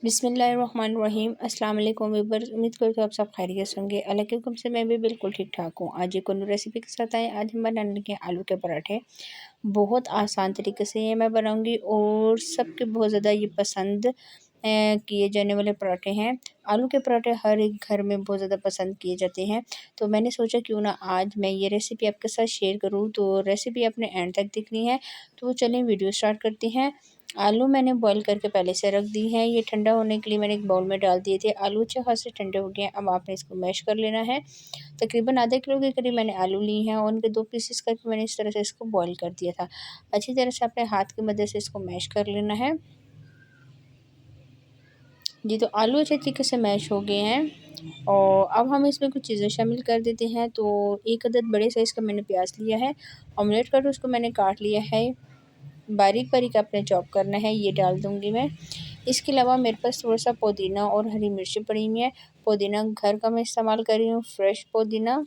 बिस्मिल्लाहिर्रहमानिर्रहीम। अस्सलाम वालेकुम व्यूअर्स, उम्मीद करती हूँ आप सब खैरियत से होंगे। अल्लाह के हुक्म से मैं भी बिल्कुल ठीक ठाक हूँ। आज एक और रेसिपी के साथ आए। आज हम बनाने लगे आलू के पराठे। बहुत आसान तरीके से ये मैं बनाऊंगी और सबके बहुत ज़्यादा ये पसंद किए जाने वाले पराठे हैं। आलू के पराठे हर एक घर में बहुत ज़्यादा पसंद किए जाते हैं, तो मैंने सोचा क्यों ना आज मैं ये रेसिपी आपके साथ शेयर करूँ। तो रेसिपी अपने एंड तक देखनी है, तो चलें वीडियो स्टार्ट करते हैं। आलू मैंने बॉईल करके पहले से रख दी हैं। ये ठंडा होने के लिए मैंने एक बाउल में डाल दिए थे। आलू अच्छे खासे ठंडे हो गए हैं। अब आपने इसको मैश कर लेना है। तकरीबन आधा किलो के करीब मैंने आलू ली हैं और उनके 2 पीसेस करके मैंने इस तरह से इसको बॉईल कर दिया था। अच्छी तरह से अपने हाथ की मदद से इसको मैश कर लेना है। जी, तो आलू अच्छे तरीके से मैश हो गए हैं और अब हम इसमें कुछ चीज़ें शामिल कर देते हैं। तो एक अदद बड़े साइज़ का मैंने प्याज लिया है, ऑमलेट कट उसको मैंने काट लिया है, बारीक बारीक आपने चॉप करना है, ये डाल दूँगी मैं। इसके अलावा मेरे पास थोड़ा-सा पुदीना और हरी मिर्ची पड़ी हुई हैं। पुदीना घर का मैं इस्तेमाल कर रही हूँ, फ्रेश पुदीना।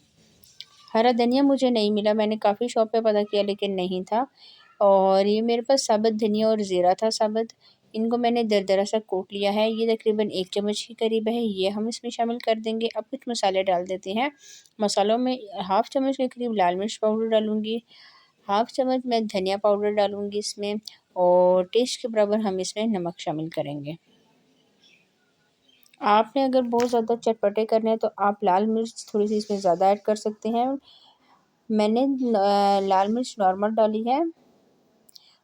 हरा धनिया मुझे नहीं मिला, मैंने काफ़ी शॉप पे पता किया लेकिन नहीं था। और ये मेरे पास साबुत धनिया और ज़ीरा था साबुत, इनको मैंने दरदरा सा कूट लिया है। ये तकरीबन 1 चम्मच के करीब है, ये हम इसमें शामिल कर देंगे। अब कुछ मसाले डाल देते हैं। मसालों में हाफ़ चम्मच के करीब लाल मिर्च पाउडर डालूँगी, हाफ़ चम्मच मैं धनिया पाउडर डालूँगी इसमें और टेस्ट के बराबर हम इसमें नमक शामिल करेंगे। आपने अगर बहुत ज़्यादा चटपटे करने हैं तो आप लाल मिर्च थोड़ी-सी इसमें ज़्यादा ऐड कर सकते हैं। मैंने लाल मिर्च नॉर्मल डाली है।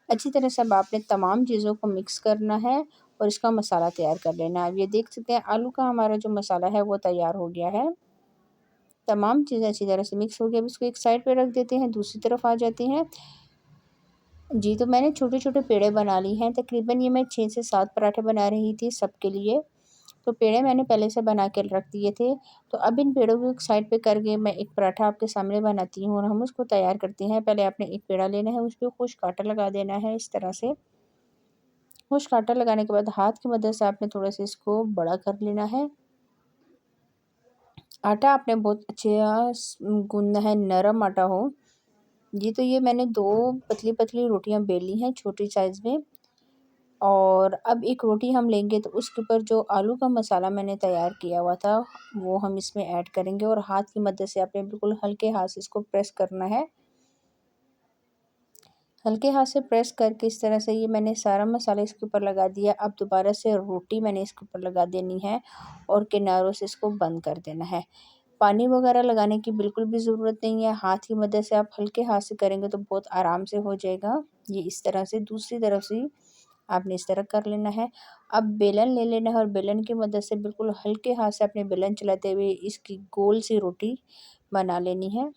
अच्छी तरह से अब आपने तमाम चीज़ों को मिक्स करना है और इसका मसाला तैयार कर लेना है। अब ये देख सकते हैं आलू का हमारा जो मसाला है वो तैयार हो गया है। तमाम चीज़ें अच्छी तरह से मिक्स हो गई। अब इसको एक साइड पे रख देते हैं, दूसरी तरफ आ जाते हैं। जी, तो मैंने छोटे-छोटे पेड़े बना ली हैं। तकरीबन ये मैं 6 से 7 पराठे बना रही थी सबके लिए। तो पेड़े मैंने पहले से बना के रख दिए थे। तो अब इन पेड़ों को एक साइड पे करके मैं एक पराठा आपके सामने बनाती हूँ और हम उसको तैयार करते हैं। पहले आपने एक पेड़ा लेना है, उस पे खुश्क आटा लगा देना है इस तरह से। खुश्क आटा लगाने के बाद हाथ की मदद से आपने थोड़ा-सा इसको बड़ा कर लेना है। आटा आपने बहुत गूँदना है, नरम आटा हो। जी, तो ये मैंने 2 पतली-पतली रोटियाँ बेली हैं छोटी साइज़ में। और अब एक रोटी हम लेंगे तो उसके ऊपर जो आलू का मसाला मैंने तैयार किया हुआ था, वो हम इसमें ऐड करेंगे और हाथ की मदद से आपने बिल्कुल हल्के हाथ से इसको प्रेस करना है। हल्के हाथ से प्रेस करके इस तरह से ये मैंने सारा मसाला इसके ऊपर लगा दिया। अब दोबारा से रोटी मैंने इसके ऊपर लगा देनी है और किनारों से इसको बंद कर देना है। पानी वगैरह लगाने की बिल्कुल भी ज़रूरत नहीं है। हाथ की मदद से आप हल्के हाथ से करेंगे तो बहुत आराम से हो जाएगा। ये इस तरह से दूसरी तरफ से आपने इस तरह कर लेना है। अब बेलन ले लेना है और बेलन की मदद से बिल्कुल हल्के हाथ से अपने बेलन चलाते हुए इसकी गोल सी रोटी बना लेनी है।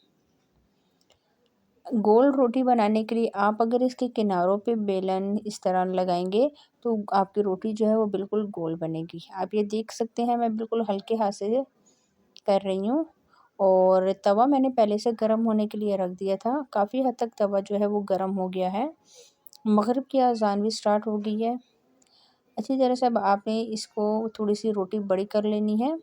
गोल रोटी बनाने के लिए आप अगर इसके किनारों पे बेलन इस तरह लगाएँगे तो आपकी रोटी जो है वो बिल्कुल गोल बनेगी। आप ये देख सकते हैं मैं बिल्कुल हल्के हाथ से कर रही हूँ और तवा मैंने पहले से गर्म होने के लिए रख दिया था। काफ़ी हद तक तवा जो है वो गर्म हो गया है। मग़रिब की अज़ान भी स्टार्ट हो गई है। अच्छी तरह से अब आपने इसको थोड़ी-सी रोटी बड़ी कर लेनी है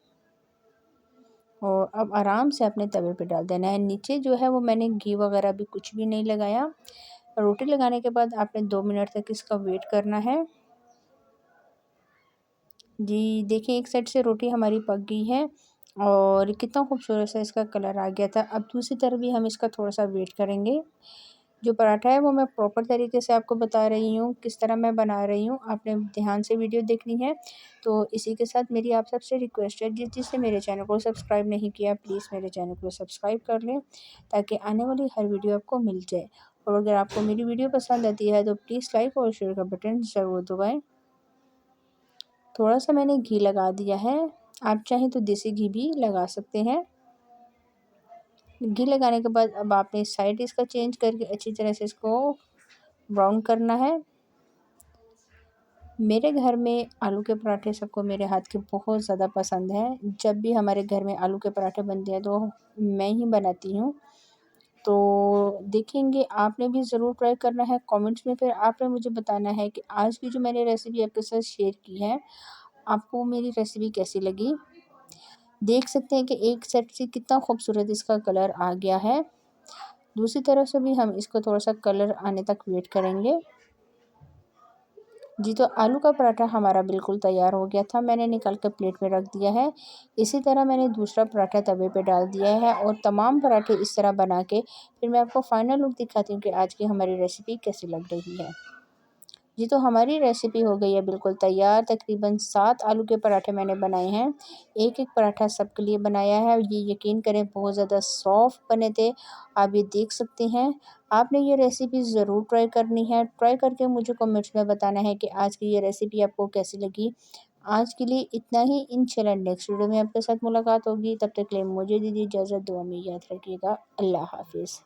और अब आराम से अपने तवे पे डाल देना है। नीचे जो है वो मैंने घी वगैरह भी कुछ भी नहीं लगाया। रोटी लगाने के बाद आपने 2 मिनट तक इसका वेट करना है। जी, देखिए एक साइड से रोटी हमारी पक गई है और कितना खूबसूरत सा इसका कलर आ गया था। अब दूसरी तरफ भी हम इसका थोड़ा-सा वेट करेंगे। जो पराठा है वो मैं प्रॉपर तरीके से आपको बता रही हूँ, किस तरह मैं बना रही हूँ, आपने ध्यान से वीडियो देखनी है। तो इसी के साथ मेरी आप सबसे रिक्वेस्ट है, जिसने मेरे चैनल को सब्सक्राइब नहीं किया प्लीज़ मेरे चैनल को सब्सक्राइब कर लें, ताकि आने वाली हर वीडियो आपको मिल जाए। और अगर आपको मेरी वीडियो पसंद आती है तो प्लीज़ लाइक और शेयर का बटन ज़रूर दबाएँ। थोड़ा-सा मैंने घी लगा दिया है, आप चाहें तो देसी घी भी लगा सकते हैं। घी लगाने के बाद अब आपने साइड इसका चेंज करके अच्छी तरह से इसको ब्राउन करना है। मेरे घर में आलू के पराठे सबको मेरे हाथ के बहुत ज़्यादा पसंद है। जब भी हमारे घर में आलू के पराठे बनते हैं तो मैं ही बनाती हूँ। तो देखेंगे आपने भी ज़रूर ट्राई करना है। कमेंट्स में फिर आपने मुझे बताना है कि आज की जो मैंने रेसिपी आपके साथ शेयर की है, आपको मेरी रेसिपी कैसी लगी? देख सकते हैं कि एक साइड से कितना खूबसूरत इसका कलर आ गया है। दूसरी तरफ से भी हम इसको थोड़ा-सा कलर आने तक वेट करेंगे। जी, तो आलू का पराठा हमारा बिल्कुल तैयार हो गया था, मैंने निकाल कर प्लेट में रख दिया है। इसी तरह मैंने दूसरा पराठा तवे पे डाल दिया है और तमाम पराठे इस तरह बना के फिर मैं आपको फाइनल लुक दिखाती हूँ कि आज की हमारी रेसिपी कैसी लग रही है। जी, तो हमारी रेसिपी हो गई है बिल्कुल तैयार। तकरीबन 7 आलू के पराठे मैंने बनाए हैं। एक-एक पराठा सबके लिए बनाया है और ये यकीन करें बहुत ज़्यादा सॉफ्ट बने थे। आप ये देख सकते हैं। आपने ये रेसिपी ज़रूर ट्राई करनी है। ट्राई करके मुझे कमेंट्स में बताना है कि आज की ये रेसिपी आपको कैसी लगी। आज के लिए इतना ही। इंशाल्लाह नेक्स्ट वीडियो में आपके साथ मुलाकात होगी। तब तक के लिए मुझे दीजिए इजाज़त। दुआ में याद रखिएगा। अल्लाह हाफ़िज़।